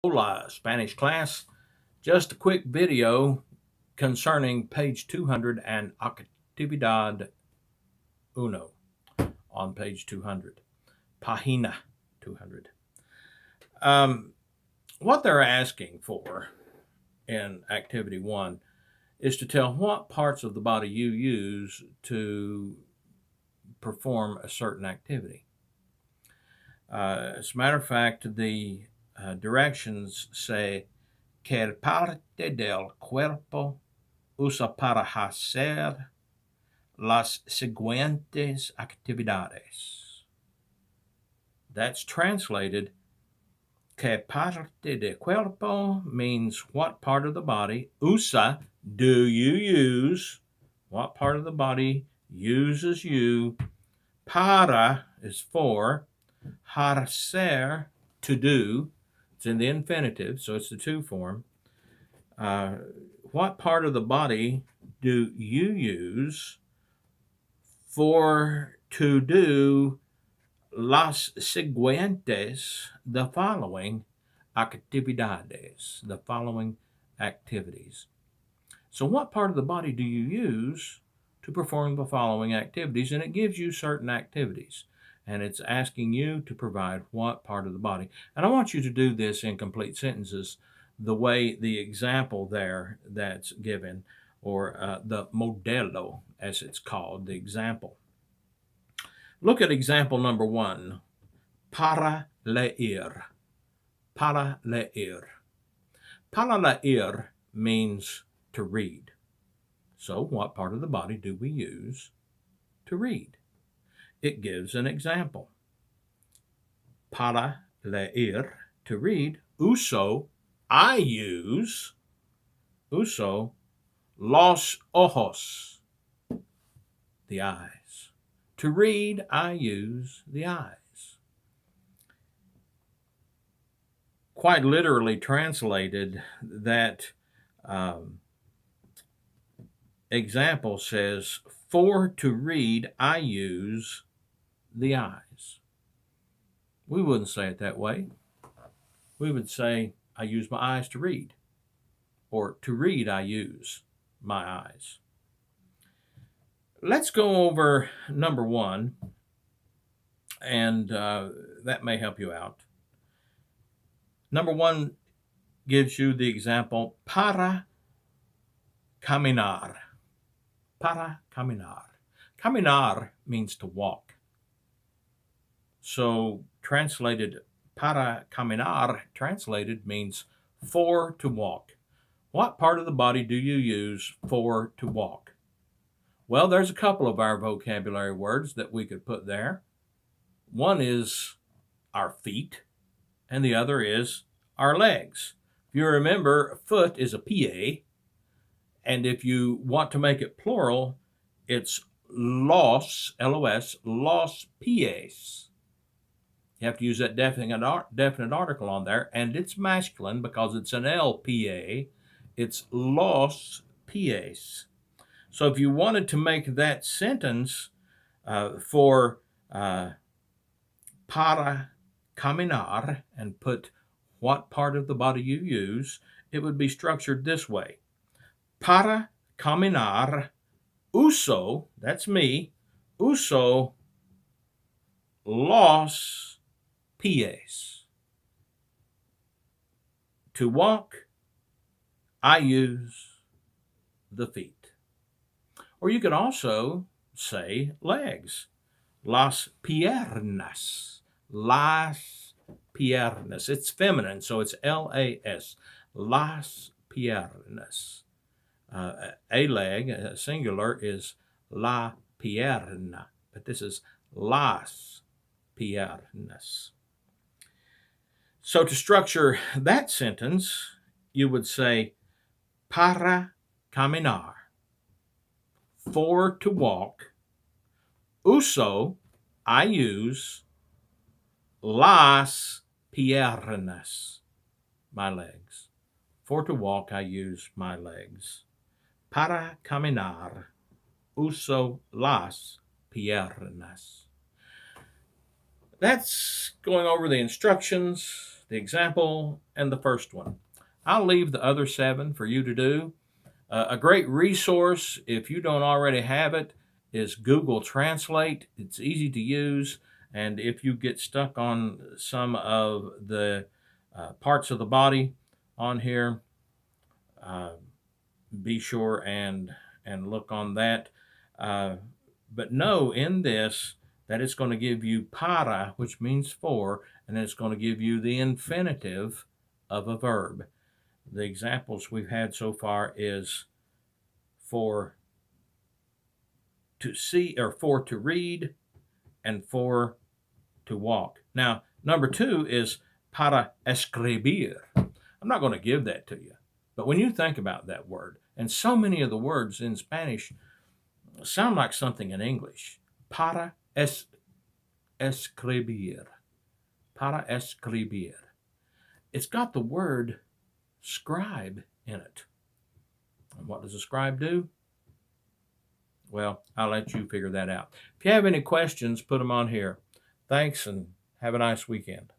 Hola, Spanish class. Just a quick video concerning page 200 and actividad uno on page 200, página 200. What they're asking for in activity one is to tell what parts of the body you use to perform a certain activity. As a matter of fact, the directions say que parte del cuerpo usa para hacer las siguientes actividades. That's translated, que parte del cuerpo means what part of the body, usa, do you use, what part of the body uses you, para is for, hacer, to do, it's in the infinitive, so it's the to form. What part of the body do you use for to do las siguientes, the following actividades, the following activities? So what part of the body do you use to perform the following activities? And it gives you certain activities. And it's asking you to provide what part of the body. And I want you to do this in complete sentences the way the example there that's given, or the modelo, as it's called, the example. Look at example number one, para leer. Para leer. Para leer means to read. So what part of the body do we use to read? It gives an example. Para leer, to read, uso, I use, uso, los ojos, the eyes. To read, I use the eyes. Quite literally translated, that example says, for to read, I use the eyes. We wouldn't say it that way. We would say, I use my eyes to read. Or to read, I use my eyes. Let's go over number one, and that may help you out. Number one gives you the example, para caminar. Para caminar. Caminar means to walk. So translated, para caminar, translated means for to walk. What part of the body do you use for to walk? Well, there's a couple of our vocabulary words that we could put there. One is our feet, and the other is our legs. If you remember, foot is a pie, and if you want to make it plural, it's los, L-O-S, los pies. You have to use that definite article on there, and it's masculine because it's an LPA. It's los pies. So if you wanted to make that sentence for para caminar and put what part of the body you use, it would be structured this way. Para caminar, uso, that's me, uso los pies. To walk, I use the feet. Or you could also say legs. Las piernas. Las piernas. It's feminine, so it's L-A-S. Las piernas. A leg, singular, is la pierna, but this is las piernas. So to structure that sentence, you would say para caminar, for to walk, uso, I use, las piernas, my legs. For to walk, I use my legs. Para caminar, uso las piernas. That's going over the instructions. the example, and the first one. I'll leave the other 7 for you to do. A great resource, if you don't already have it, is Google Translate. It's easy to use, and if you get stuck on some of the parts of the body on here, uh, be sure and look on that. But know in this that it's going to give you para, which means for, and it's going to give you the infinitive of a verb. The examples we've had so far is for to see, or for to read, and for to walk. Now, number 2 is para escribir. I'm not going to give that to you, but when you think about that word, and so many of the words in Spanish sound like something in English. Para escribir. Para escribir. It's got the word scribe in it. And what does a scribe do? Well, I'll let you figure that out. If you have any questions, put them on here. Thanks, and have a nice weekend.